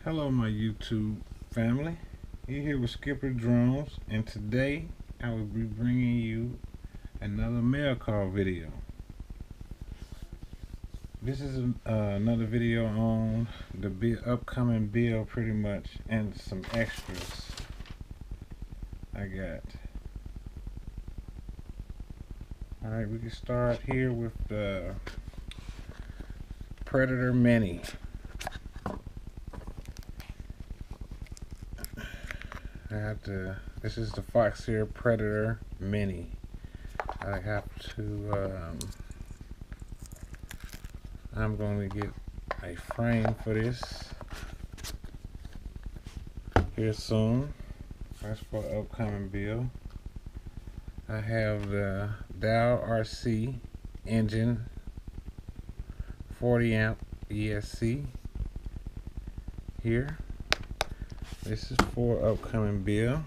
Hello my YouTube family, you're here with Skipper Drones, and today I will be bringing you another mail call video. This is another video on the upcoming bill pretty much, and some extras I got. Alright, we can start here with the Predator Mini. This is the Foxeer Predator Mini. I have to, I'm going to get a frame for this here soon. That's for the upcoming bill. I have the Dow RC engine, 40 amp ESC here. This is for upcoming bill.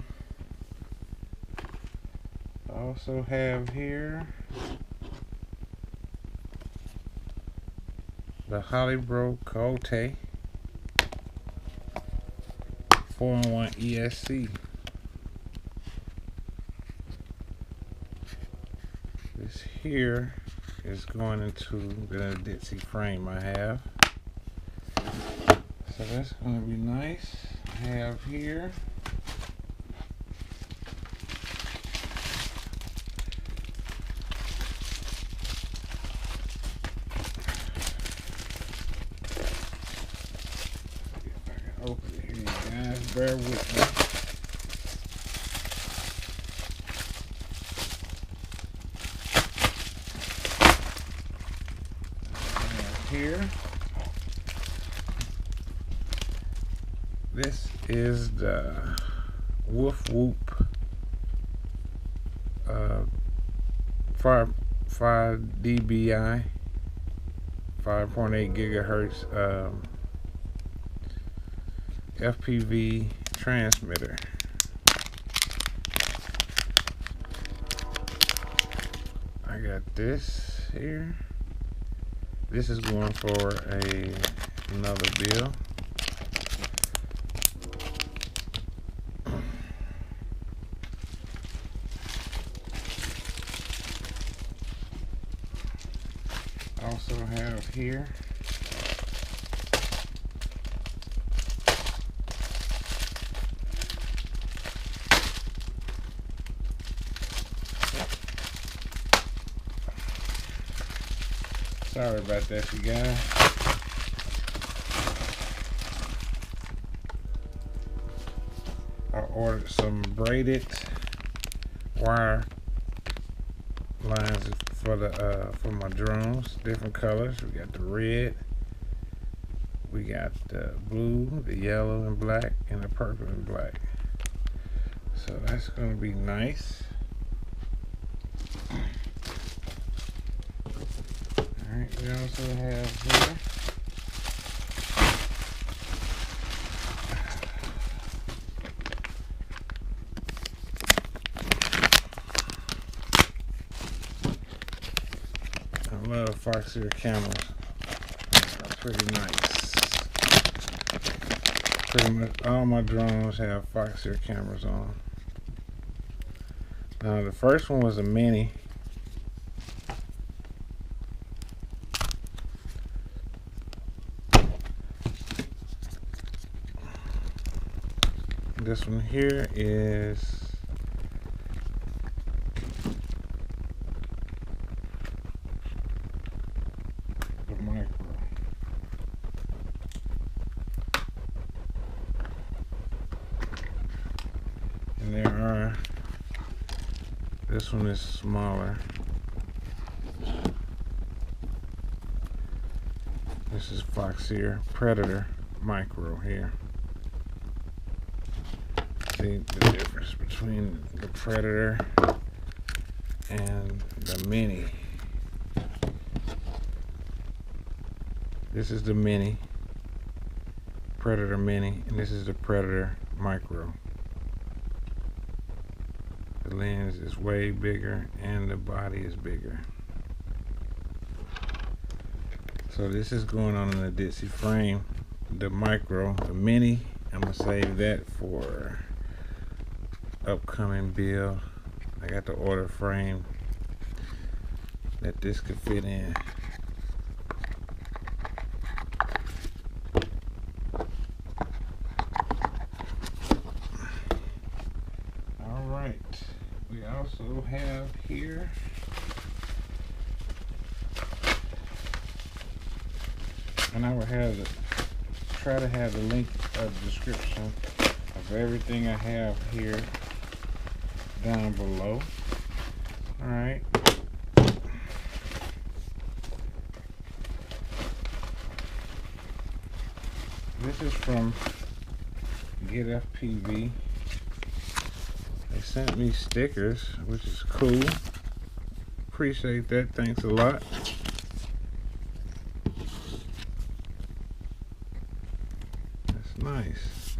I also have here the Holybro Coyote 4-in-1 ESC. This here is going into the ditzy frame I have. So that's going to be nice. I have here open it here, guys. Bear with me. Here, this is the Wolf Whoop 5 dBi 5.8 gigahertz FPV transmitter. I got this here. This is going for another bill. I also have here sorry about that, you guys. I ordered some braided wire lines for my drones, different colors. We got the red, we got the blue, the yellow and black, and the purple and black. So that's going to be nice. Alright, we also have here I love Foxeer cameras. They're pretty nice. Pretty much all my drones have Foxeer cameras on. Now the first one was a Mini. This one here is the micro. And there are, this one is smaller. This is Foxeer Predator Micro here. See the difference between the Predator and the Mini. This is the Mini, Predator Mini, and this is the Predator Micro. The lens is way bigger and the body is bigger. So this is going on in a ditzy frame. the micro, the mini. I'm gonna save that for upcoming build. I got the order frame that this could fit in. All right, we also have here and I will try to have the link of the description of everything I have here down below. All right. This is from Get FPV. They sent me stickers, which is cool. Appreciate that. Thanks a lot. That's nice.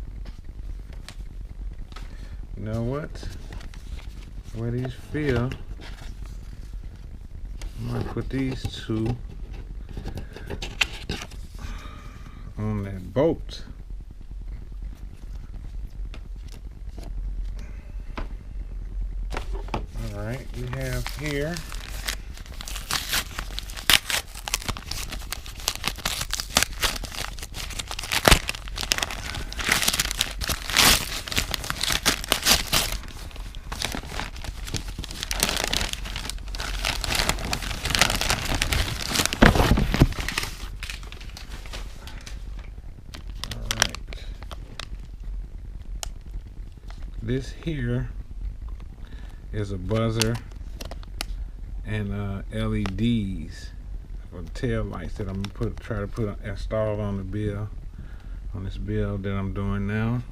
You know what? Where these feel, I'm gonna put these two on that boat. All right, we have here this here is a buzzer and LEDs for the tail lights that I'm gonna try to install on the build, on this build that I'm doing now.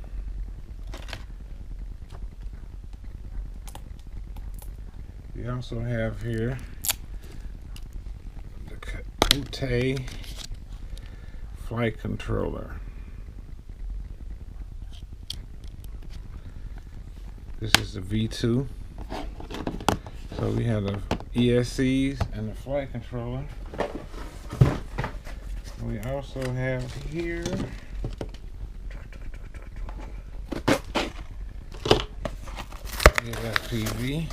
We also have here the Kote flight controller. This is the V2. So we have the ESCs and the flight controller. We also have here FPV.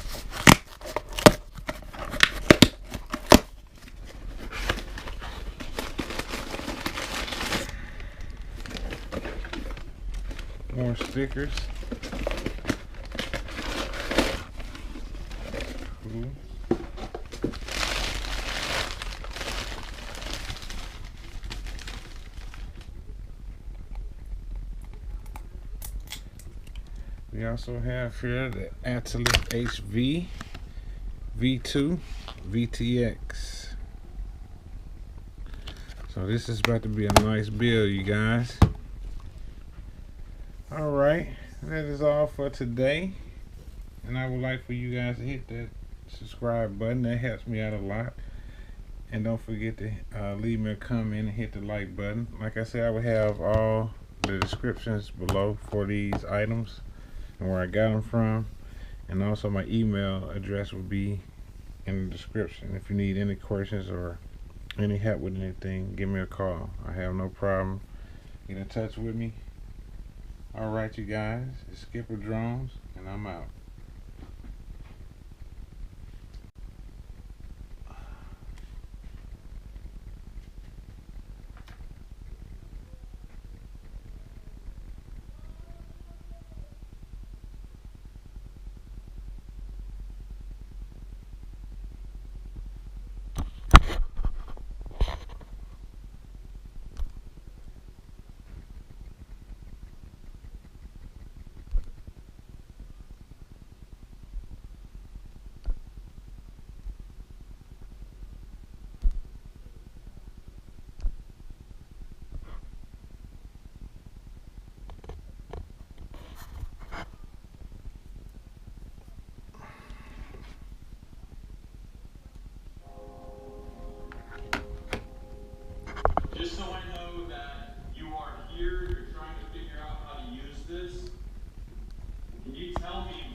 More stickers. Cool. We also have here the Atlas HV V2 VTX. So this is about to be a nice build, you guys. All right, that is all for today, and I would like for you guys to hit that subscribe button. That helps me out a lot. And don't forget to leave me a comment and hit the like button. Like I said, I will have all the descriptions below for these items and where I got them from, and also my email address will be in the description. If you need any questions or any help with anything, give me a call. I have no problem. Get in touch with me. All right, you guys, it's Skipper Drones, and I'm out. Just so I know that you are here, you're trying to figure out how to use this, can you tell me